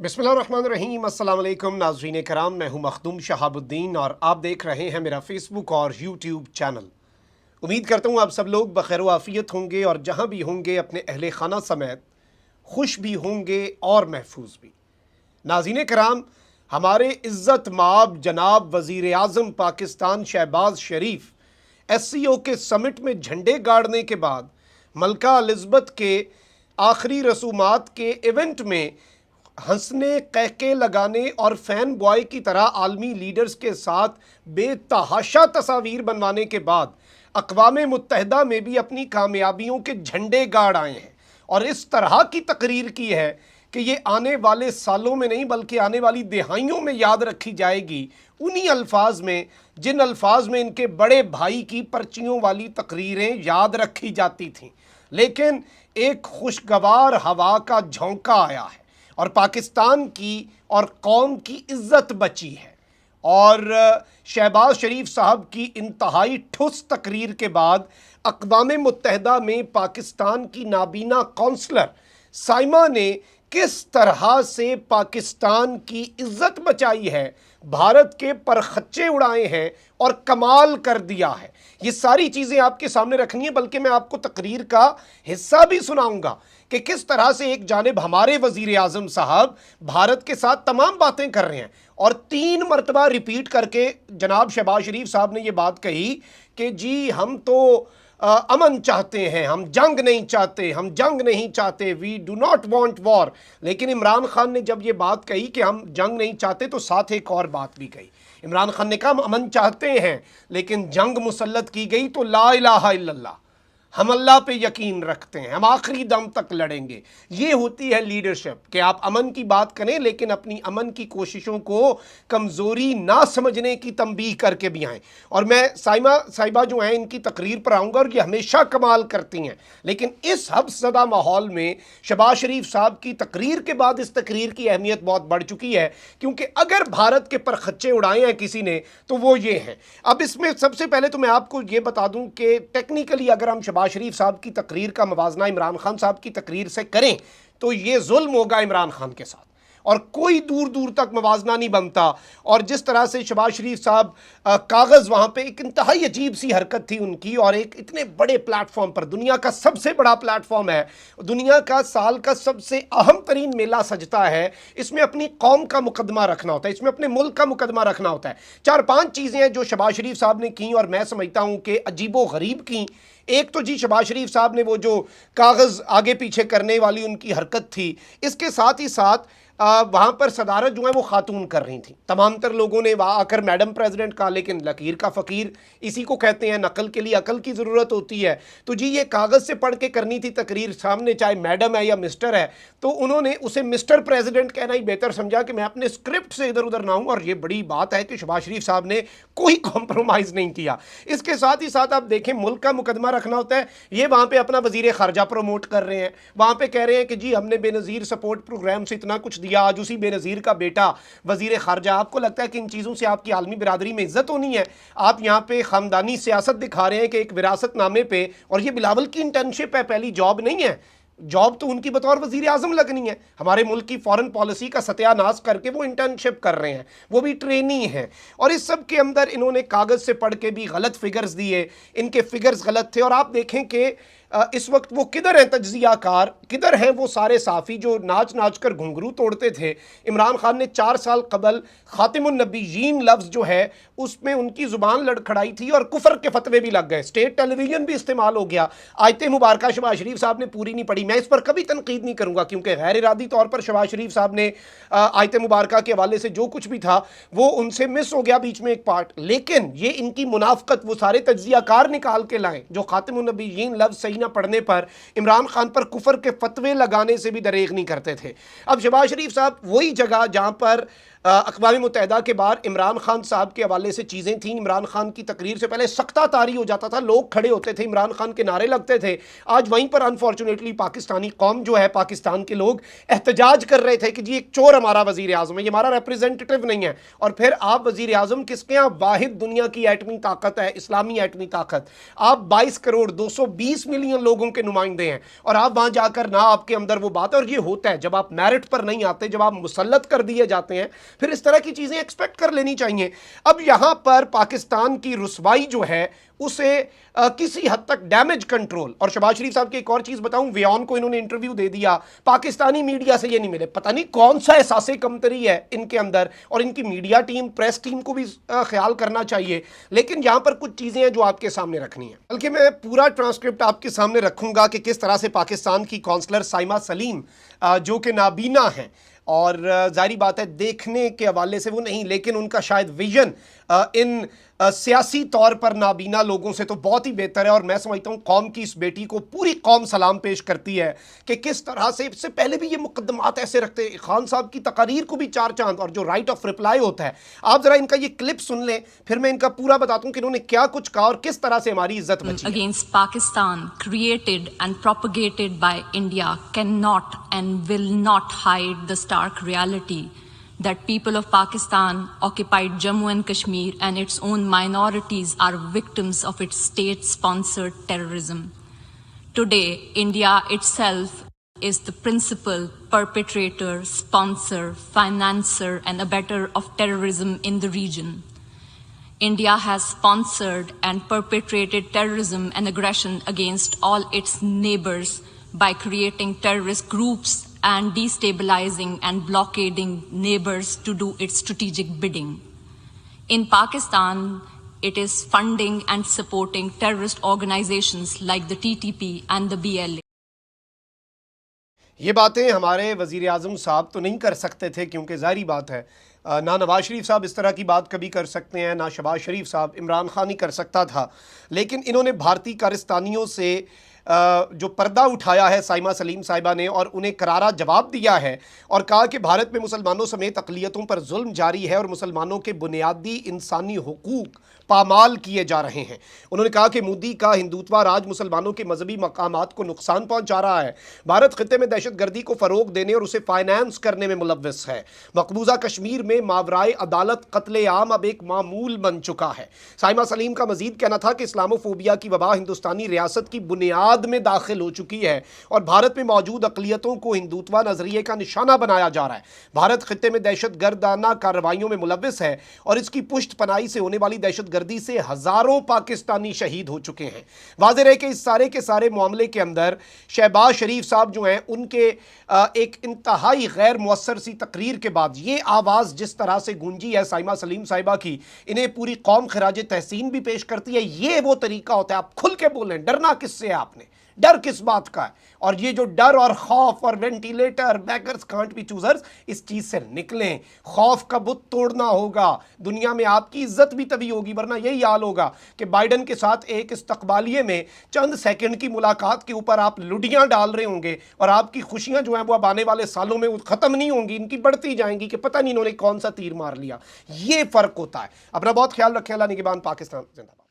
बिस्मिल्लाहिर्रहमानिर्रहीम। अस्सलाम वालेकुम नाज़रीन कराम, मैं हूं मखदूम शहाबुद्दीन और आप देख रहे हैं मेरा फेसबुक और यूट्यूब चैनल। उम्मीद करता हूं आप सब लोग बखैर व आफियत होंगे और जहां भी होंगे अपने अहले खाना समेत खुश भी होंगे और महफूज भी। नाज़रीन कराम, हमारे इज़्ज़त माब जनाब वज़ीर आज़म पाकिस्तान शहबाज शरीफ SCO के समिट में झंडे गाड़ने के बाद मलका एलिज़ाबेथ के आखिरी रसूमात के इवेंट में हंसने, कहके लगाने और फैन बॉय की तरह आलमी लीडर्स के साथ बेतहाशा तस्वीर बनवाने के बाद अक़वाम मुत्तहिदा में भी अपनी कामयाबियों के झंडे गाड़ आए हैं और इस तरह की तकरीर की है कि ये आने वाले सालों में नहीं बल्कि आने वाली दिहाइयों में याद रखी जाएगी, उन्हीं अल्फाज में जिन अल्फाज में इनके बड़े भाई की पर्चियों वाली तकरीरें याद रखी जाती थीं। लेकिन एक खुशगवार हवा का झोंका आया है और पाकिस्तान की और कौम की इज़्ज़त बची है। और शहबाज शरीफ साहब की इंतहाई ठुस तकरीर के बाद अक़वाम मुत्तहिदा में पाकिस्तान की नाबीना कौंसलर साइमा ने किस तरह से पाकिस्तान की इज़्ज़त बचाई है, भारत के परखच्चे उड़ाए हैं और कमाल कर दिया है। ये सारी चीज़ें आपके सामने रखनी है, बल्कि मैं आपको तकरीर का हिस्सा भी सुनाऊंगा कि किस तरह से एक जानिब हमारे वज़ीर आज़म साहब भारत के साथ तमाम बातें कर रहे हैं और 3 मरतबा रिपीट करके जनाब शहबाज शरीफ साहब ने ये बात कही कि जी हम तो अमन चाहते हैं, हम जंग नहीं चाहते, हम जंग नहीं चाहते, we do not want war. लेकिन इमरान खान ने जब ये बात कही कि हम जंग नहीं चाहते तो साथ एक और बात भी कही। इमरान खान ने कहा हम अमन चाहते हैं लेकिन जंग मुसल्लत की गई तो ला इलाहा इल्लल्लाह, हम अल्लाह पे यकीन रखते हैं, हम आखिरी दम तक लड़ेंगे। ये होती है लीडरशिप कि आप अमन की बात करें लेकिन अपनी अमन की कोशिशों को कमज़ोरी ना समझने की तंबीह करके भी आएँ। और मैं साहिबा जो हैं इनकी तकरीर पर आऊँगा और ये हमेशा कमाल करती हैं, लेकिन इस हफ्सदा माहौल में शहबाज शरीफ साहब की तकरीर के बाद इस तकरीर की अहमियत बहुत बढ़ चुकी है, क्योंकि अगर भारत के परखच्चे उड़ाए हैं किसी ने तो वो ये हैं। अब इसमें सबसे पहले तो मैं आपको ये बता दूँ कि टेक्निकली अगर हम शहबाज शरीफ साहब की तकरीर का मवाजना इमरान खान साहब की तकरीर से करें तो ये जुल्म होगा इमरान खान के साथ और कोई दूर दूर तक मवाजना नहीं बनता। और जिस तरह से शहबाज शरीफ साहब कागज़ वहाँ पे एक इंतहाई अजीब सी हरकत थी उनकी, और एक इतने बड़े प्लेटफॉर्म पर, दुनिया का सबसे बड़ा प्लेटफॉर्म है, दुनिया का साल का सबसे अहम तरीन मेला सजता है, इसमें अपनी कौम का मुकदमा रखना होता है, इसमें अपने मुल्क का मुकदमा रखना होता है। 4-5 चीज़ें हैं जो शहबाज शरीफ साहब ने की और मैं समझता हूँ कि अजीबो गरीब की। एक तो जी शहबाज शरीफ साहब ने वो जो कागज़ आगे पीछे करने वाली उनकी हरकत थी, इसके साथ ही साथ वहाँ पर सदारत जो है वो खातून कर रही थी। तमाम तर लोगों ने वहाँ आकर मैडम प्रेसिडेंट कहा, लेकिन लकीर का फ़कीर इसी को कहते हैं, नकल के लिए अकल की ज़रूरत होती है। तो जी ये कागज़ से पढ़ के करनी थी तकरीर, सामने चाहे मैडम है या मिस्टर है, तो उन्होंने उसे मिस्टर प्रेसिडेंट कहना ही बेहतर समझा कि मैं अपने स्क्रिप्ट से इधर उधर ना हूँ। और ये बड़ी बात है कि शहबाज शरीफ साहब ने कोई कॉम्प्रोमाइज़ नहीं किया। इसके साथ ही साथ आप देखें, मुल्क का मुकदमा रखना होता है, ये वहाँ पर अपना वज़ीर ख़ारजा प्रमोट कर रहे हैं, वहाँ पर कह रहे हैं कि जी हमने बेनज़ीर सपोर्ट प्रोग्राम से इतना कुछ दिया, आज उसी बेनज़ीर का बेटा वज़ीर ख़ारजा। आपको लगता है कि इन चीज़ों से आपकी आलमी बिरादरी में इज़्ज़त होनी है? आप यहाँ पे ख़ानदानी सियासत दिखा रहे हैं कि एक विरासत नामे पे, और ये बिलावल की इंटर्नशिप है, पहली जॉब नहीं है, जॉब तो उनकी बतौर वज़ीर आज़म लगनी है। हमारे मुल्क की फ़ॉरेन पॉलिसी का सत्यानाश करके वो इंटर्नशिप कर रहे हैं, वो भी ट्रेनी हैं। और इस सब के अंदर इन्होंने कागज़ से पढ़ के भी गलत फिगर्स दिए, इनके फिगर्स गलत थे। और आप देखें कि इस वक्त वो किधर हैं तज्ज़ियाकार, किधर हैं वो सारे साफ़ी जो नाच नाच कर घुंघरू तोड़ते थे। इमरान खान ने 4 साल कबल ख़ातिमुन नबीयीन लफ्ज़ जो है उसमें उनकी ज़ुबान लड़खड़ाई थी और कुफर के फतवे भी लग गए, स्टेट टेलीविज़न भी इस्तेमाल हो गया। आयत मुबारक शहबाज शरीफ साहब ने पूरी नहीं पढ़ी, मैं इस पर कभी तनकीद नहीं करूँगा क्योंकि गैर इरादी तौर पर शहबाज शरीफ साहब ने आयत मुबारक के हवाले से जो कुछ भी था वो उनसे मिस हो गया बीच में एक पार्ट। लेकिन ये इनकी मुनाफ़कत वो सारे तज्ज़ियाकार निकाल के लाएँ जो ख़ातिमुन नबीयीन लफ्ज़ सही ना पढ़ने पर इमरान खान पर कुफर के फतवे लगाने से भी दरेग नहीं करते थे। अब शहबाज शरीफ साहब वही जगह जहां पर अक़वाम मुत्तहिदा के बाहर इमरान खान साहब के हवाले से चीज़ें थीं, इमरान खान की तकरीर से पहले सख्ता तारी हो जाता था, लोग खड़े होते थे, इमरान खान के नारे लगते थे। आज वहीं पर अनफॉर्चुनेटली पाकिस्तानी कौम जो है, पाकिस्तान के लोग एहतजाज कर रहे थे कि जी एक चोर हमारा वज़ीर आज़म है, ये हमारा रिप्रेजेंटेटिव नहीं है। और फिर आप वज़ीर आज़म किसके यहाँ, वाहिद दुनिया की एटमी ताकत है, इस्लामी एटमी ताकत। आप 22 करोड़ 220 ملین لوگوں کے نمائندے ہیں، اور آپ وہاں جا کر نہ آپ کے اندر وہ بات ہے. اور یہ ہوتا ہے جب آپ میرٹ پر نہیں آتے، جب آپ مسلط کر دیے جاتے ہیں، پھر اس طرح کی چیزیں ایکسپیکٹ کر لینی چاہیے. اب یہاں پر پاکستان کی رسوائی جو ہے اسے کسی حد تک ڈیمیج کنٹرول. اور شہباز شریف صاحب کی ایک اور چیز بتاؤں، ویون کو انہوں نے انٹرویو دے دیا، پاکستانی میڈیا سے یہ نہیں ملے. پتہ نہیں کون سا احساس کمتری ہے ان کے اندر، اور ان کی میڈیا ٹیم، پریس ٹیم کو بھی خیال کرنا چاہیے. لیکن یہاں پر کچھ چیزیں ہیں جو آپ کے سامنے رکھنی ہیں، بلکہ میں پورا ٹرانسکرپٹ آپ کے سامنے رکھوں گا کہ کس طرح سے پاکستان کی کونسلر سائمہ سلیم جو کہ نابینا ہیں، اور ظاہری بات ہے دیکھنے کے حوالے سے وہ نہیں، لیکن ان کا شاید ویژن ان سیاسی طور پر نابینا لوگوں سے تو بہت ہی بہتر ہے. اور میں سمجھتا ہوں قوم کی اس بیٹی کو پوری قوم سلام پیش کرتی ہے کہ کس طرح سے اس سے پہلے بھی یہ مقدمات ایسے رکھتے ہیں. خان صاحب کی تقاریر کو بھی چار چاند، اور جو رائٹ آف رپلائی ہوتا ہے، آپ ذرا ان کا یہ کلپ سن لیں، پھر میں ان کا پورا بتاتا ہوں کہ انہوں نے کیا کچھ کہا اور کس طرح سے ہماری عزت بچی. Against Pakistan created and propagated by India cannot and will not hide the stark reality that people of Pakistan occupied Jammu and Kashmir and its own minorities are victims of its state-sponsored terrorism. Today, India itself is the principal perpetrator, sponsor, financer and abettor of terrorism in the region. India has sponsored and perpetrated terrorism and aggression against all its neighbors by creating terrorist groups and destabilizing and blockading neighbors to do its strategic bidding. In Pakistan, it is funding and supporting terrorist organizations like the TTP and the BLA. یہ باتیں ہمارے وزیر اعظم صاحب تو نہیں کر سکتے تھے، کیونکہ ظاہری بات ہے نہ نواز شریف صاحب اس طرح کی بات کبھی کر سکتے ہیں، نہ شہباز شریف صاحب، عمران خان ہی کر سکتا تھا. لیکن انہوں نے بھارتی کارستانیوں سے جو پردہ اٹھایا ہے سائمہ سلیم صاحبہ نے، اور انہیں کرارا جواب دیا ہے اور کہا کہ بھارت میں مسلمانوں سمیت اقلیتوں پر ظلم جاری ہے اور مسلمانوں کے بنیادی انسانی حقوق پامال کیے جا رہے ہیں. انہوں نے کہا کہ مودی کا ہندوتوا راج مسلمانوں کے مذہبی مقامات کو نقصان پہنچا رہا ہے. بھارت خطے میں دہشت گردی کو فروغ دینے اور اسے فائنانس کرنے میں ملوث ہے. مقبوضہ کشمیر میں ماورائے عدالت قتل عام اب ایک معمول بن چکا ہے. سائمہ سلیم کا مزید کہنا تھا کہ اسلامو فوبیا کی وبا ہندوستانی ریاست کی بنیاد میں داخل ہو چکی ہے اور بھارت میں موجود اقلیتوں کو ہندوتوا نظریے کا نشانہ بنایا جا رہا ہے. بھارت خطے میں دہشت گردانہ کارروائیوں میں ملوث ہے اور اس کی پشت پناہی سے ہونے والی دہشت گردی سے ہزاروں پاکستانی شہید ہو چکے ہیں. واضح ہے کہ اس سارے کے سارے معاملے کے اندر شہباز شریف صاحب جو ہیں، ان کے ایک انتہائی غیر مؤثر سی تقریر کے بعد یہ آواز جس طرح سے گونجی ہے سائمہ سلیم صاحبہ کی، انہیں پوری قوم خراج تحسین بھی پیش کرتی ہے. یہ وہ طریقہ ہوتا ہے، آپ کھل کے بولیں، ڈرنا کس سے ہے، آپ نے ڈر کس بات کا ہے؟ اور یہ جو ڈر اور خوف اور ventilator beggars can't be choosers, اس چیز سے نکلیں. خوف کا بت توڑنا ہوگا. دنیا میں آپ کی عزت بھی تبھی ہوگی، ورنہ یہی حال ہوگا کہ بائیڈن کے ساتھ ایک استقبالیے میں چند سیکنڈ کی ملاقات کے اوپر آپ لڈیاں ڈال رہے ہوں گے، اور آپ کی خوشیاں جو ہیں وہ اب آنے والے سالوں میں ختم نہیں ہوں گی، ان کی بڑھتی جائیں گی کہ پتہ نہیں انہوں نے کون سا تیر مار لیا. یہ فرق ہوتا ہے. اپنا بہت خیال رکھیں. اللہ نگہبان. پاکستان زندہ باد.